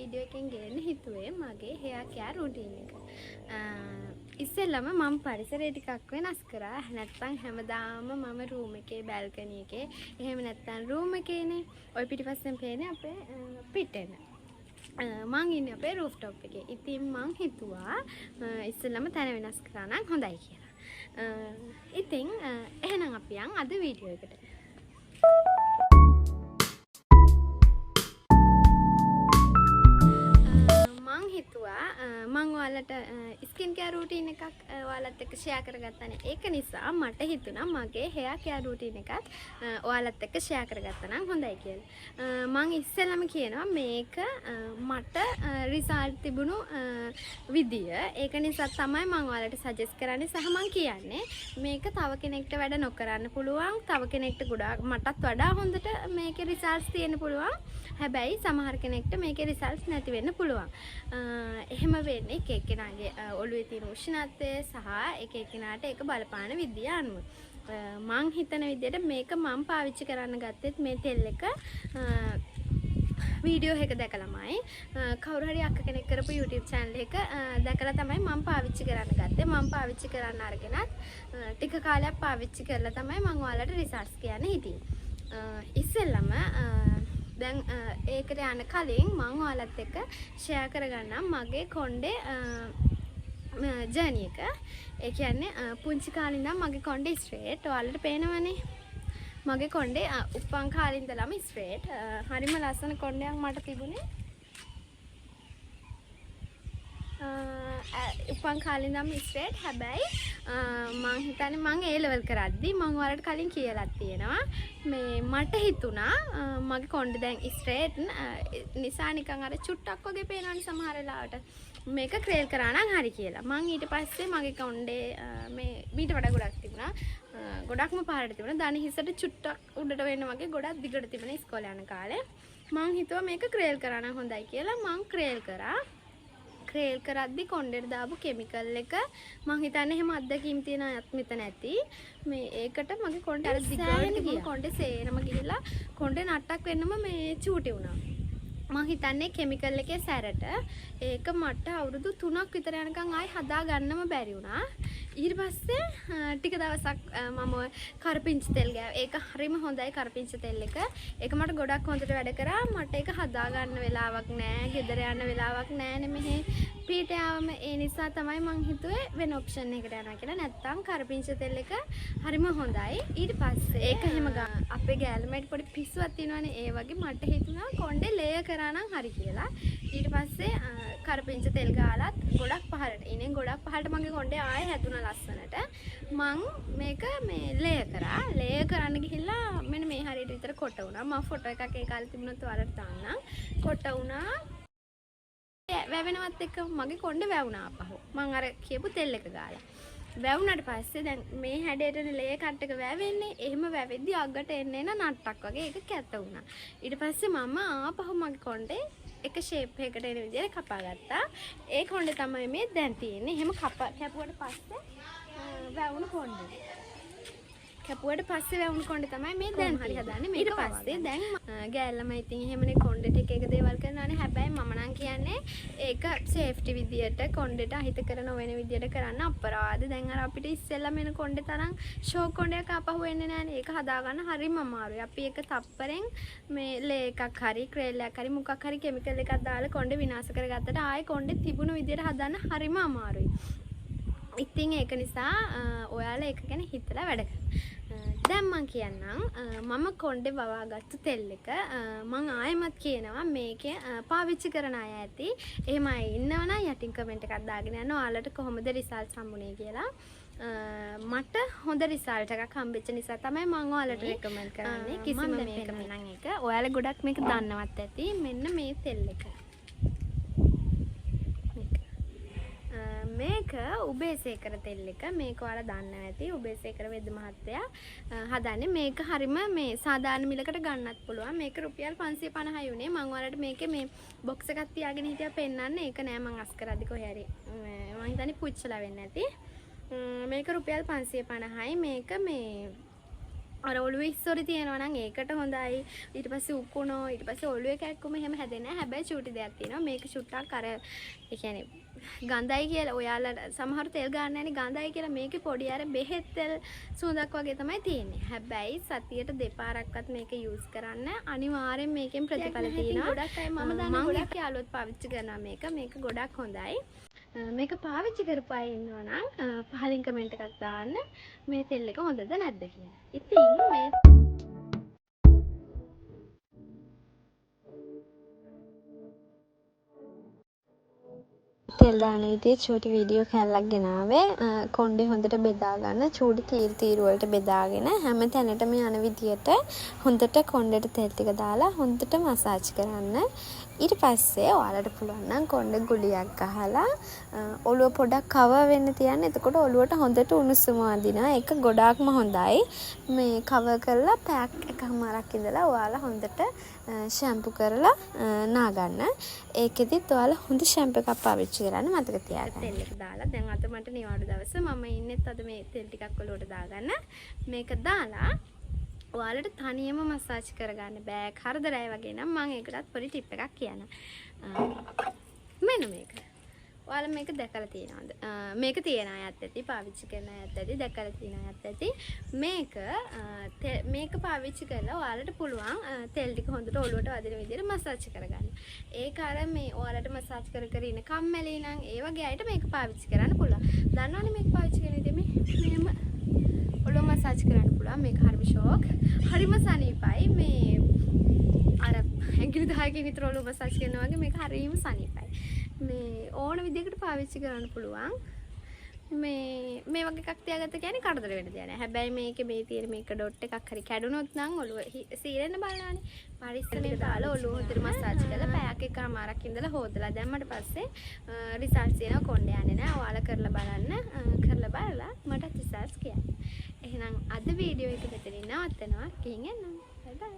Video එකෙන් ගේන්න හිතුවේ මගේ hair care routine එක. ඉස්සෙල්ලම මම පරිසරය ටිකක් වෙනස් කරා. නැත්තම් හැමදාම මම room එකේ balcony එකේ එහෙම නැත්තම් room එකේනේ ওই පිටිපස්සෙන් පේන්නේ අපේ පිටේන. මං ඉන්නේ අපේ rooftop එකේ. ඉතින් මං හිතුවා ඉස්සෙල්ලම තැන වෙනස් කරා නම් හොඳයි කියලා. ඉතින් එහෙනම් අපි යන් අද වීඩියෝ එකට. මං ඔයාලට ස්කින් කෙයාර් රූටීන් එකක් ඔයාලත් එක්ක ෂෙයා කරගත්තානේ. ඒක නිසා මට හිතුණා මගේ හෙයාර් කෙයාර් රූටීන් එකත් ඔයාලත් එක්ක ෂෙයා කරගත්තා නම් හොඳයි කියලා. මං ඉස්සෙල්ලාම කියනවා මේක මට රිසල්ට් තිබුණු විදිය. ඒක නිසා තමයි මං ඔයාලට සජෙස්ට් කරන්නේ සහ මං කියන්නේ මේක තව කෙනෙක්ට වැඩ නොකරන්න පුළුවන්. තව කෙනෙක්ට ගොඩාක් මටත් වඩා හොඳට මේකේ රිසල්ට්ස් තියෙන්න පුළුවන්. හැබැයි සමහර කෙනෙක්ට මේකේ රිසල්ට්ස් නැති වෙන්න පුළුවන්. එහෙම වෙන්නේ එක එක්කෙනාගේ ඔළුවේ තියෙන උෂ්ණත්වය සහ එක එක්කෙනාට ඒක බලපාන විදිය අනුව. මං හිතන විදිහට මේක මම පාවිච්චි කරන්න ගත්තෙත් මේ තෙල් එක වීඩියෝ එක දැකලාමයි. කවුරු හරි අක්ක කෙනෙක් කරපු YouTube channel එක දැකලා තමයි මම පාවිච්චි කරන්න ගත්තේ. මම පාවිච්චි කරන්න අරගෙනත් ටික කාලයක් පාවිච්චි කරලා තමයි මම ඔයාලට රිසල්ට්ස් කියන්න හිටියේ. ඉස්සෙල්ලම දැන් ඒකට යන කලින් මම ඔයාලත් එක්ක ෂෙයා කරගන්නම් මගේ කොණ්ඩේ ජර්නි එක. ඒ කියන්නේ පුංචි කාලේ ඉඳන් මගේ කොණ්ඩේ ස්ට්‍රේට්. ඔයාලට පේනවනේ. මගේ කොණ්ඩේ උපන් කාලේ ඉඳලම ස්ට්‍රේට්. හරිම ලස්සන කොණ්ඩයක් මට තිබුණේ. උපන් කාලේ ඉඳන් ස්ට්‍රේට්. හැබැයි මං හිතන්නේ මං A level කරද්දි මං ඔයාලට කලින් කියලා තියෙනවා මේ මට හිතුණා මගේ කොණ්ඩේ දැන් ස්ට්‍රේට් නිසා නිකන් අර චුට්ටක් වගේ පේනවනේ සමහර වෙලාවට මේක ක්‍රේල් කරා නම් හරි කියලා. මං ඊට පස්සේ මගේ කොණ්ඩේ මේ මීට වඩා ගොඩක් තිබුණා. ගොඩක්ම පාරට තිබුණා. දණි හිසට චුට්ටක් උඩට වෙන්න වගේ ගොඩක් දිගට තිබුණා ඉස්කෝලේ යන කාලේ. මං හිතුවා මේක ක්‍රේල් කරා නම් හොඳයි කියලා මං ක්‍රේල් කරා. ක්‍රේල් කරද්දි කොණ්ඩේට දාපු කෙමිකල් එක මං හිතන්නේ එහෙම අත්දැකීම් තියෙන අයත් මෙතන ඇති. මේ ඒකට මගේ කොණ්ඩේ අර දිගට තිබුණු කොණ්ඩේ සේරම ගිහිලා කොණ්ඩේ නට්ටක් වෙන්නම මේ චූටි වුණා. මං හිතන්නේ කෙමිකල් එකේ සැරට ඒක මට අවුරුදු 3ක් විතර යනකම් ආයි හදා ගන්නම බැරි වුණා. ඊට පස්සේ ටික දවසක් මම කරපිංචි තෙල් ගෑවා. ඒක හරිම හොඳයි කරපිංචි තෙල් එක. ඒක මට ගොඩක් හොඳට වැඩ කරා. මට ඒක හදා ගන්න වෙලාවක් නෑ. ගෙදර යන්න වෙලාවක් නෑනේ මෙහෙ. පීට යාවම ඒ නිසා තමයි මං හිතුවේ වෙන ඔප්ෂන් එකකට යනවා කියලා. නැත්තම් කරපිංචි තෙල් එක හරිම හොඳයි. ඊට පස්සේ ඒක එහෙම අපේ ගෑල්මේට පොඩි පිස්සුවක් තියෙනවානේ. ඒ වගේ මට හිතුණා කොණ්ඩේ ලේයර් කරා නම් හරි කියලා. ඊට පස්සේ කරපිංචි තෙල් ගාලත් ගොඩක් පහළට. ඉන්නේ ගොඩක් පහළට මගේ කොණ්ඩේ ආයෙ හැදුණා ලස්සනට. මං මේක මේ ලේයර් කරා. ලේයර් කරන්න ගිහිල්ලා මෙන්න මේ හරියට විතර කොට වුණා. මම ෆොටෝ එකක් ඒ කාලේ තිබුණොත් ඔයාලට දාන්නම්. කොට වුණා. වැවෙනවත් එක්ක මගේ කොණ්ඩේ වැවුණා අපහු. මං අර කියපු තෙල් එක ගාලා. වැවුණාට පස්සේ දැන් මේ හැඩයටනේ ලේයර් කට් එක වැවෙන්නේ. එහෙම වැවෙද්දි අගට එන්නේ නට්ටක් වගේ ඒක කැත වුණා. ඊට පස්සේ මම ආපහු මගේ කොණ්ඩේ එක ෂේප් එකකට එන විදිහට කපා ගත්තා. ඒ කොණ්ඩේ තමයි මේ දැන් තියෙන්නේ. එහෙම කැපුවට පස්සේ වැවුණු කොණ්ඩේ. කැපුවට පස්සේ වැවුණු කොණ්ඩේ තමයි මේ දැන් හරි හදන්නේ. ඊට පස්සේ දැන් ගෑල්ලම ඉතින් එහෙමනේ කොණ්ඩේට එක එක දේවල් කරනවානේ. හැබැයි මම නම් කියන්නේ ඒක සේෆ්ටි විදියට කොණ්ඩේට අහිතකර නොවන විදියට කරන්න අපරාධ. දැන් අර අපිට ඉස්සෙල්ලා මෙන්න කොණ්ඩේ තරම් ෂෝක් කොණ්ඩයක් ආපහු එන්නේ නැහනේ. ඒක හදාගන්න හරිම අමාරුයි. අපි ඒක තප්පරෙන් මේ ලේ එකක් හරි ක්‍රේල් එකක් හරි මොකක් හරි කෙමිකල් එකක් දාලා කොණ්ඩේ විනාශ කරගත්තට ආයෙ කොණ්ඩේ තිබුණු විදියට හදන්න හරිම අමාරුයි. ඉතින් ඒක නිසා ඔයාලා ඒක ගැන හිතලා වැඩ කරන්න. දැන් මං කියන්නම් මම කොණ්ඩේ වවාගත්තු තෙල් එක මං ආයෙමත් කියනවා මේකේ පාවිච්චි කරන අය ඇති. එහෙම අය ඉන්නවනම් යටින් කමෙන්ට් එකක් දාගෙන යන්න ඔයාලට කොහොමද රිසල්ට්ස් හම්බුනේ කියලා. මට හොඳ රිසල්ට් එකක් හම්බෙච්ච නිසා තමයි මම ඔයාලට රෙකමන්ඩ් කරන්නේ. කිසිම මේක නම් එක. ඔයාලා ගොඩක් මේක දන්නවත් ඇති. මෙන්න මේ තෙල් එක. මේක උබේසේකර තෙල් එක. මේක ඔයාලා දන්නවා ඇති. උබේසේකර වෙද්ද මහත්තයා හදන්නේ. මේක හරිම මේ සාමාන්‍ය මිලකට ගන්නත් පුළුවන්. මේක රුපියල් 550යි උනේ. මම ඔයාලට මේකේ මේ බොක්ස් එකක් තියාගෙන හිටියා පෙන්නන්න. ඒක නෑ මං අස් කරද්දි කොහේ හරි මම හිතන්නේ පුච්චලා වෙන්නේ නැති. මේක රුපියල් 550යි. මේක මේ අර ඔළුවේ ඉස්සොරි තියෙනවා නම් ඒකට හොඳයි. ඊට පස්සේ උකුණෝ ඊට පස්සේ ඔළුවේ කැක්කුම එහෙම හැදෙන්නේ නැහැ. හැබැයි චූටි දෙයක් තියෙනවා. මේක චුට්ටක් අර ඒ කියන්නේ ගඳයි කියලා ඔයාලා සමහර තෙල් ගන්න නැණි ගඳයි කියලා මේකේ පොඩි අර බෙහෙත් තෙල් සුවඳක් වගේ තමයි තියෙන්නේ. හැබැයි සතියට දෙපාරක්වත් මේක යූස් කරන්න අනිවාර්යෙන් මේකෙන් ප්‍රතිඵල තියෙනවා. ගොඩක් අය මම දන්න ගොඩක් යාළුවොත් පාවිච්චි කරනවා මේක ගොඩක් හොඳයි. මේක පාවිච්චි කරපු අය ඉන්නවා නම් පහලින් කමෙන්ට් එකක් දාන්න මේ තෙල් එක හොඳද නැද්ද කියලා. ඉතින් මේ තෙල් දාන විදිහේ චූටි වීඩියෝ කැල්ලක් ගෙනාවේ. කොණ්ඩේ හොඳට බෙදා ගන්න චූටි තීරු වලට බෙදාගෙන හැම තැනටම යන විදිහට හොඳට කොණ්ඩේට තෙල් ටික දාලා හොඳට මසාජ් කරන්න. ඊට පස්සේ ඔයාලට පුළුවන් නම් කොණ්ඩේ ගුලියක් ගහලා ඔළුව පොඩක් කවර් වෙන්න තියන්න. එතකොට ඔළුවට හොඳට උණුසුම වදිනවා. ඒක ගොඩාක්ම හොඳයි. මේ කවර් කරලා පැක් එකමාරක් ඉඳලා ඔයාලා හොඳට ෂැම්පු කරලා නා ගන්න. ඒකෙදිත් ඔයාලා හොඳ ෂැම්පු එකක් පාවිච්චි කරන්න මතක තියාගන්න. තෙල් එක දාලා දැන් අද මට නිවාඩු දවස මම ඉන්නෙත් අද මේ තෙල් ටිකක් ඔළුවට දාගන්න. මේක දාලා ඔයාලට තනියම මසාජ් කරගන්න බෑ. කරදරයි වගේ නම් මම ඒකටත් පොඩි ටිප් එකක් කියන්නම්. මෙන්න මේක. ඔයාලා මේක දැකලා තියෙනවද? මේක තියෙන අයත් ඇති, පාවිච්චි කරන අයත් ඇති, දැකලා තියෙන අයත් ඇති. මේක පාවිච්චි කරලා ඔයාලට පුළුවන් තෙල් ටික හොඳට ඔළුවට වදින විදිහට මසාජ් කරගන්න. ඒක අර මේ ඔයාලට මසාජ් කර ඉන්න කම්මැලි නම් ඒ වගේ අයට මේක පාවිච්චි කරන්න පුළුවන්. දන්නවනේ මේක පාවිච්චි කරන විදිහ මෙහෙම ඔළුව මසාජ් කරන්න පුළුවන්. මේක හරිම ෂෝක්. හරිම සනීපයි. මේ අර ඇඟිලි 10කින් විතර ඔළුව මසාජ් කරනවා වගේ මේක හරිම සනීපයි. මේ ඕන විදිහකට පාවිච්චි කරන්න පුළුවන්. මේ වගේ එකක් තියාගත්ත කියන්නේ කරදර වෙන්න දෙයක් නෑ. හැබැයි මේකේ මේ තියෙන මේක ඩොට් එකක් හරි කැඩුනොත් නම් ඔළුව සීරෙන්න බලනවානේ. පරිස්සමෙන් දාලා ඔළුව හොඳට මසාජ් කරලා පැයක් එකමාරක් ඉඳලා හොදලා දැම්මට පස්සේ රිසල්ට්ස් එනවා කොණ්ඩේ යන්නේ නෑ. ඔයාලා කරලා බලන්න. කරලා බලලා මට රිසල්ට්ස් කියන්න. එහෙනම් අද වීඩියෝ එක මෙතනින් නවත්තනවා. ගිහින් එන්න. බයි බයි.